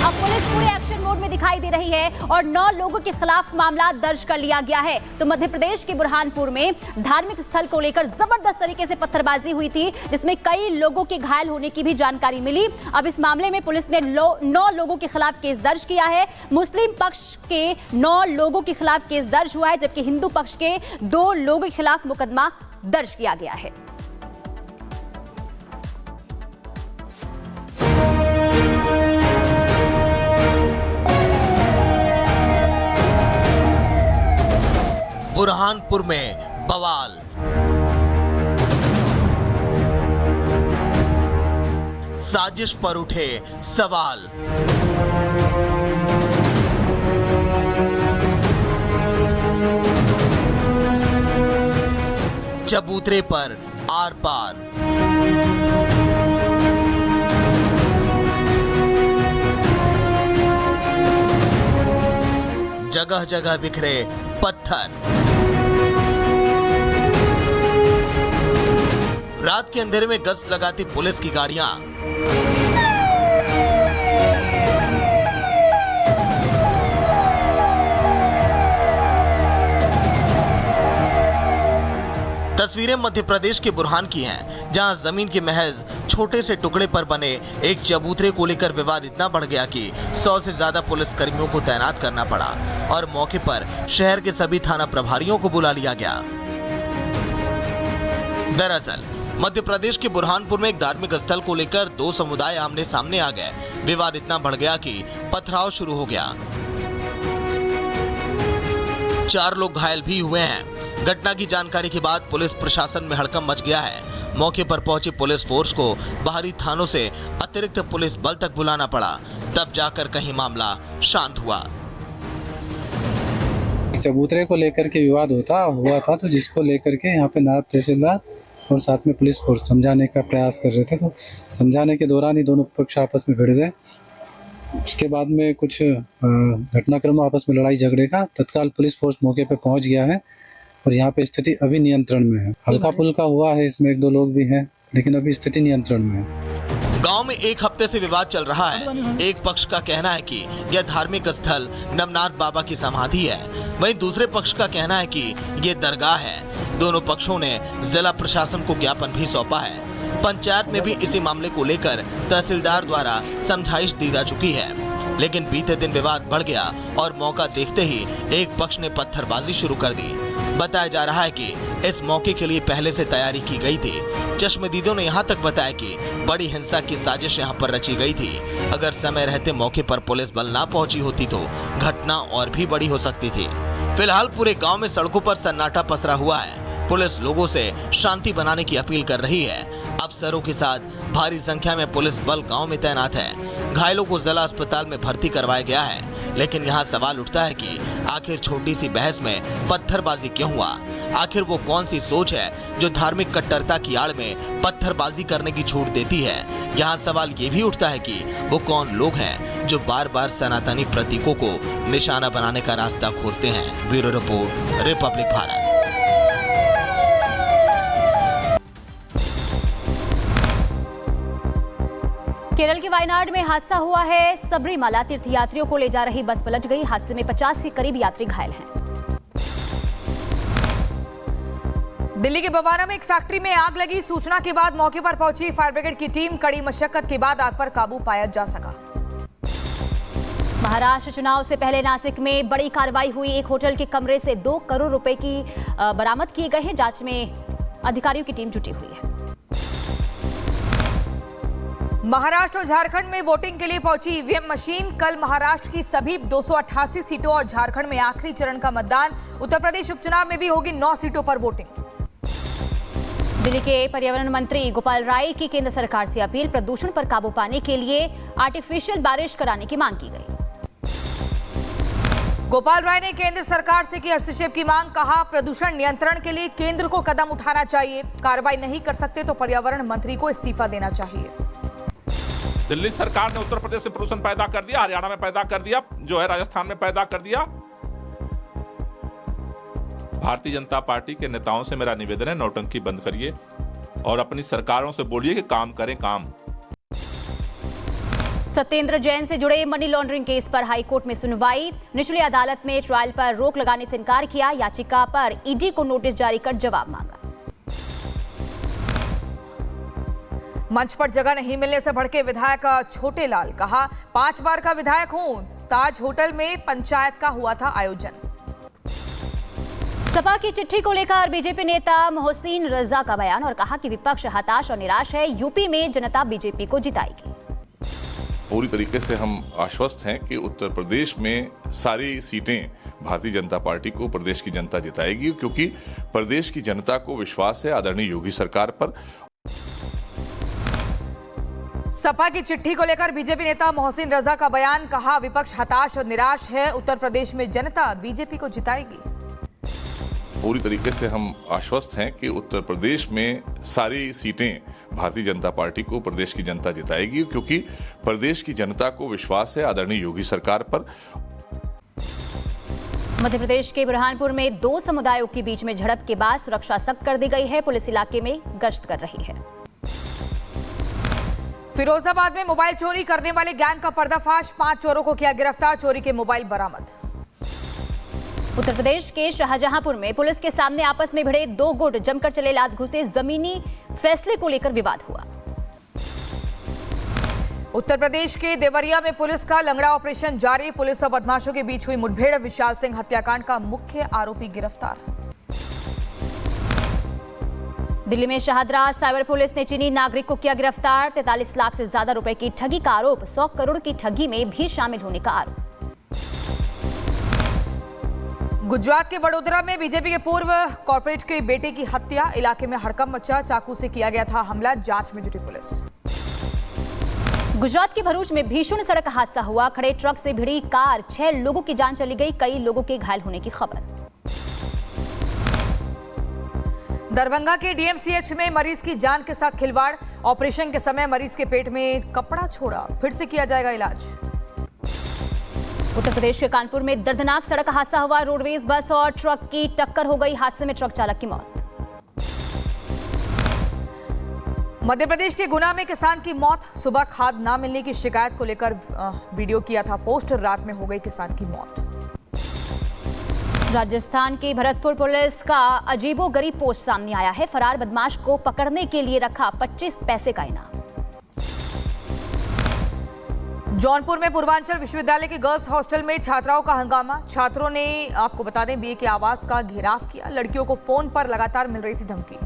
अब पुलिस पूरे action mode में दिखाई दे रही है और 9 लोगों के खिलाफ मामला दर्ज कर लिया गया है। तो मध्य प्रदेश के बुरहानपुर में धार्मिक स्थल को लेकर जबरदस्त तरीके से पत्थरबाजी हुई थी, जिसमें कई लोगों के घायल होने की भी जानकारी मिली। अब इस मामले में पुलिस ने 9 लोगों के खिलाफ केस दर्ज किया है। मुस्लिम पक्ष के 9 लोगों के खिलाफ केस दर्ज हुआ है, जबकि हिंदू पक्ष के 2 लोगों के खिलाफ मुकदमा दर्ज किया गया है। बुरहानपुर में बवाल, साजिश पर उठे सवाल। चबूतरे पर आर पार, जगह जगह बिखरे पत्थर। रात के अंधेरे में गश्त लगाती पुलिस की गाड़ियां। तस्वीरें मध्य प्रदेश के बुरहान की हैं, जहां जमीन के महज छोटे से टुकड़े पर बने एक चबूतरे को लेकर विवाद इतना बढ़ गया कि 100 से ज्यादा पुलिस कर्मियों को तैनात करना पड़ा और मौके पर शहर के सभी थाना प्रभारियों को बुला लिया गया। दरअसल मध्य प्रदेश के बुरहानपुर में एक धार्मिक स्थल को लेकर 2 समुदाय आमने सामने आ गए। विवाद इतना बढ़ गया कि पथराव शुरू हो गया। 4 लोग घायल भी हुए हैं। घटना की जानकारी के बाद पुलिस प्रशासन में हड़कंप मच गया है। मौके पर पहुंची पुलिस फोर्स को बाहरी थानों से अतिरिक्त पुलिस बल तक बुलाना पड़ा, तब जाकर कहीं मामला शांत हुआ। चबूतरे को लेकर के विवाद हुआ था, तो जिसको लेकर के यहाँ पे नायब तहसीलदार और साथ में पुलिस फोर्स समझाने का प्रयास कर रहे थे। तो समझाने के दौरान ही दोनों पक्ष आपस में भिड़ गए। उसके बाद में कुछ घटनाक्रम आपस में लड़ाई झगड़े का तत्काल पुलिस फोर्स मौके पे पहुंच गया है और यहाँ पे स्थिति अभी नियंत्रण में है। हल्का फुल्का हुआ है, इसमें 1-2 लोग भी हैं, लेकिन अभी स्थिति नियंत्रण में है। गांव में एक हफ्ते से विवाद चल रहा है। एक पक्ष का कहना है कि यह धार्मिक स्थल नवनाथ बाबा की समाधि है, वहीं दूसरे पक्ष का कहना है कि ये दरगाह है। दोनों पक्षों ने जिला प्रशासन को ज्ञापन भी सौंपा है। पंचायत में भी इसी मामले को लेकर तहसीलदार द्वारा समझाइश दी जा चुकी है, लेकिन बीते दिन विवाद बढ़ गया और मौका देखते ही एक पक्ष ने पत्थरबाजी शुरू कर दी। बताया जा रहा है कि इस मौके के लिए पहले से तैयारी की गई थी। चश्मदीदों ने यहाँ तक बताया कि बड़ी हिंसा की साजिश यहाँ पर रची गई थी। अगर समय रहते मौके पर पुलिस बल ना पहुंची होती तो घटना और भी बड़ी हो सकती थी। फिलहाल पूरे गांव में सड़कों पर सन्नाटा पसरा हुआ है। पुलिस लोगों से शांति बनाने की अपील कर रही है। अफसरों के साथ भारी संख्या में पुलिस बल गांव में तैनात है। घायलों को जिला अस्पताल में भर्ती करवाया गया है, लेकिन यहाँ सवाल उठता है कि आखिर छोटी सी बहस में पत्थरबाजी क्यों हुआ? आखिर वो कौन सी सोच है जो धार्मिक कट्टरता की आड़ में पत्थरबाजी करने की छूट देती है? यहाँ सवाल ये भी उठता है कि वो कौन लोग हैं जो बार बार सनातनी प्रतीकों को निशाना बनाने का रास्ता खोजते हैं। Bureau report, Republic Bharat. Kerala के वायनाड में हादसा हुआ है। सबरीमाला तीर्थयात्रियों को ले जा रही बस पलट गई। हादसे में 50 के करीब यात्री घायल हैं। दिल्ली के बवाना में एक फैक्ट्री में आग लगी। सूचना के बाद मौके पर पहुंची फायर ब्रिगेड की टीम। कड़ी मशक्कत के बाद आग पर काबू पाया जा सका। महाराष्ट्र चुनाव से पहले नासिक में बड़ी कार्रवाई हुई। एक होटल के कमरे से 2 करोड़ रुपए की बरामद किए गए हैं। जांच में अधिकारियों की टीम जुटी हुई है। महाराष्ट्र और झारखंड में वोटिंग के लिए पहुंची ईवीएम मशीन। कल महाराष्ट्र की सभी 288 सीटों और झारखंड में आखिरी चरण का मतदान। उत्तर प्रदेश उपचुनाव में भी होगी 9 सीटों पर वोटिंग। दिल्ली के पर्यावरण मंत्री गोपाल राय की केंद्र सरकार से अपील। प्रदूषण पर काबू पाने के लिए आर्टिफिशियल बारिश कराने की मांग की गई। गोपाल राय ने केंद्र सरकार से की हस्तक्षेप की मांग। कहा, प्रदूषण नियंत्रण के लिए केंद्र को कदम उठाना चाहिए। कार्रवाई नहीं कर सकते तो पर्यावरण मंत्री को इस्तीफा देना चाहिए। दिल्ली सरकार ने उत्तर प्रदेश में प्रदूषण पैदा कर दिया, हरियाणा में पैदा कर दिया, जो है राजस्थान में पैदा कर दिया। भारतीय जनता पार्टी के नेताओं से मेरा निवेदन है, नौटंकी बंद करिए और अपनी सरकारों से बोलिए कि काम करें काम। सत्येंद्र जैन से जुड़े मनी लॉन्ड्रिंग केस पर हाईकोर्ट में सुनवाई। निचली अदालत में ट्रायल पर रोक लगाने से इनकार किया। याचिका पर ईडी को नोटिस जारी कर जवाब मांगा। मंच पर जगह नहीं मिलने से भड़के विधायक छोटे लाल, कहा 5 बार का विधायक हूं। ताज होटल में पंचायत का हुआ था आयोजन। सपा की चिट्ठी को लेकर बीजेपी नेता मोहसिन रजा का बयान और कहा कि विपक्ष हताश और निराश है। यूपी में जनता बीजेपी को जिताएगी। पूरी तरीके से हम आश्वस्त हैं कि उत्तर प्रदेश में सारी सीटें भारतीय जनता पार्टी को प्रदेश की जनता जिताएगी, क्योंकि प्रदेश की जनता को विश्वास है आदरणीय योगी सरकार पर। सपा की चिट्ठी को लेकर बीजेपी नेता मोहसिन रजा का बयान, कहा विपक्ष हताश और निराश है। उत्तर प्रदेश में जनता बीजेपी को जिताएगी। पूरी तरीके से हम आश्वस्त हैं कि उत्तर प्रदेश में सारी सीटें भारतीय जनता पार्टी को प्रदेश की जनता जिताएगी, क्योंकि प्रदेश की जनता को विश्वास है आदरणीय योगी सरकार पर। मध्य प्रदेश के बुरहानपुर में 2 समुदायों के बीच में झड़प के बाद सुरक्षा सख्त कर दी गई है। पुलिस इलाके में गश्त कर रही है। फिरोजाबाद में मोबाइल चोरी करने वाले गैंग का पर्दाफाश, 5 चोरों को किया गिरफ्तार। चोरी के मोबाइल बरामद। उत्तर प्रदेश के शाहजहांपुर में पुलिस के सामने आपस में भिड़े 2 गुट, जमकर चले लात घुसे। जमीनी फैसले को लेकर विवाद हुआ। उत्तर प्रदेश के देवरिया में पुलिस का लंगड़ा ऑपरेशन जारी। पुलिस और बदमाशों के बीच हुई मुठभेड़। विशाल सिंह हत्याकांड का मुख्य आरोपी गिरफ्तार। दिल्ली में शाहदरा साइबर पुलिस ने चीनी नागरिक को किया गिरफ्तार। 43 लाख से ज्यादा रुपए की ठगी का आरोप। 100 करोड़ की ठगी में भी शामिल होने का आरोप। गुजरात के वडोदरा में बीजेपी के पूर्व कॉर्पोरेट के बेटे की हत्या। इलाके में हड़कंप मचा। चाकू से किया गया था हमला। जांच में जुटी पुलिस। गुजरात के भरूच में भीषण सड़क हादसा हुआ। खड़े ट्रक से भिड़ी कार, 6 लोगों की जान चली गई। कई लोगों के घायल होने की खबर। दरभंगा के डीएमसीएच में मरीज की जान के साथ खिलवाड़। ऑपरेशन के समय मरीज के पेट में कपड़ा छोड़ा। फिर से किया जाएगा इलाज। उत्तर प्रदेश के कानपुर में दर्दनाक सड़क हादसा हुआ। रोडवेज बस और ट्रक की टक्कर हो गई। हादसे में ट्रक चालक की मौत। मध्य प्रदेश के गुना में किसान की मौत। सुबह खाद ना मिलने की शिकायत को लेकर वीडियो किया था पोस्ट। रात में हो गई किसान की मौत। राजस्थान की भरतपुर पुलिस का अजीबोगरीब पोस्ट सामने आया है। फरार बदमाश को पकड़ने के लिए रखा 25 पैसे का इनाम। जौनपुर में पूर्वांचल विश्वविद्यालय के गर्ल्स हॉस्टल में छात्राओं का हंगामा। छात्रों ने, आपको बता दें, बीए के आवास का घेराव किया। लड़कियों को फोन पर लगातार मिल रही थी धमकी।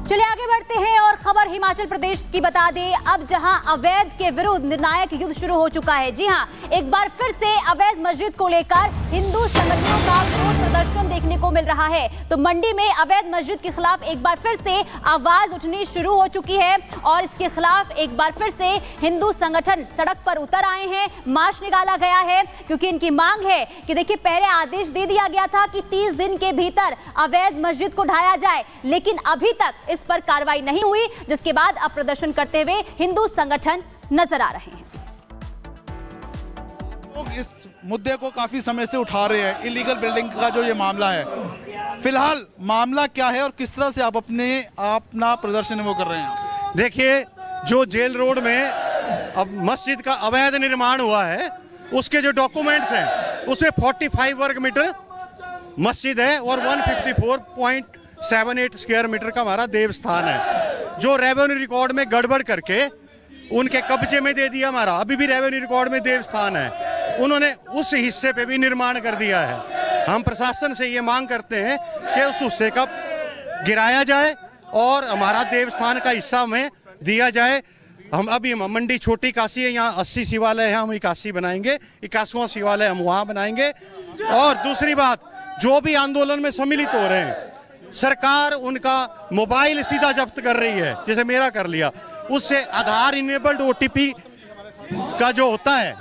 चलिए आगे बढ़ते हैं और खबर हिमाचल प्रदेश की बता दें। अब जहां अवैध के विरुद्ध निर्णायक युद्ध शुरू हो चुका है। जी हां, एक बार फिर से अवैध मस्जिद को लेकर हिंदू संगठनों का विरोध प्रदर्शन देखने को मिल रहा है। तो मंडी में अवैध मस्जिद के खिलाफ एक बार फिर से आवाज उठनी शुरू हो चुकी है और इसके खिलाफ एक बार फिर से हिंदू संगठन सड़क पर उतर आए हैं। मार्च निकाला गया है क्योंकि इनकी मांग है कि देखिए, पहले आदेश दे दिया गया था कि 30 दिन के भीतर अवैध मस्जिद को ढाया जाए, लेकिन अभी तक इस पर कार्रवाई नहीं हुई, जिसके बाद अब प्रदर्शन करते हुए हिंदू संगठन नजर आ रहे हैं। लोग इस मुद्दे को काफी समय से उठा रहे हैं, इलीगल बिल्डिंग का जो ये मामला है। फिलहाल मामला क्या है और किस तरह से आप अपना प्रदर्शन वो कर रहे हैं? देखिए, जो जेल रोड में अब मस्जिद का अवैध निर्माण हुआ है, उसके जो डॉक्यूमेंट्स हैं उसमें 45 वर्ग मीटर मस्जिद है और 154.78 स्क्वायर मीटर का हमारा देवस्थान है, जो रेवेन्यू रिकॉर्ड में गड़बड़ करके उनके कब्जे में दे दिया। हमारा अभी भी रेवेन्यू रिकॉर्ड में देवस्थान है, उन्होंने उस हिस्से पे भी निर्माण कर दिया है। हम प्रशासन से ये मांग करते हैं कि उस हिस्से का गिराया जाए और हमारा देवस्थान का हिस्सा हमें दिया जाए। हम अभी मंडी छोटी काशी है, यहाँ 80 शिवालय है, हम 81 बनाएंगे, 81वां शिवालय हम वहाँ बनाएंगे। और दूसरी बात, जो भी आंदोलन में सम्मिलित हो रहे हैं, सरकार उनका मोबाइल सीधा जब्त कर रही है, जैसे मेरा कर लिया, उससे आधार इनेबल्ड OTP का जो होता है,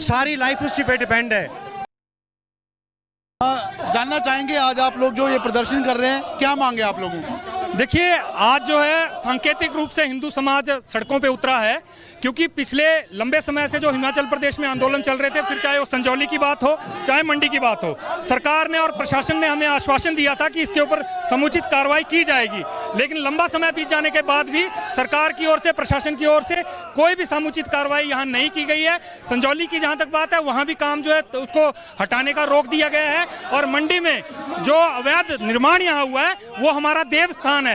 सारी लाइफ उसी पे डिपेंड है। जानना चाहेंगे आज आप लोग जो ये प्रदर्शन कर रहे हैं, क्या मांगे आप लोगों को? देखिए, आज जो है सांकेतिक रूप से हिंदू समाज सड़कों पे उतरा है, क्योंकि पिछले लंबे समय से जो हिमाचल प्रदेश में आंदोलन चल रहे थे, फिर चाहे वो संजौली की बात हो, चाहे मंडी की बात हो, सरकार ने और प्रशासन ने हमें आश्वासन दिया था कि इसके ऊपर समुचित कार्रवाई की जाएगी। लेकिन लंबा समय बीत जाने के बाद भी सरकार की ओर से, प्रशासन की ओर से कोई भी समुचित कार्रवाई यहाँ नहीं की गई है। संजौली की जहाँ तक बात है, वहाँ भी काम जो है तो उसको हटाने का रोक दिया गया है। और मंडी में जो अवैध निर्माण यहाँ हुआ है, वो हमारा देव स्थान है।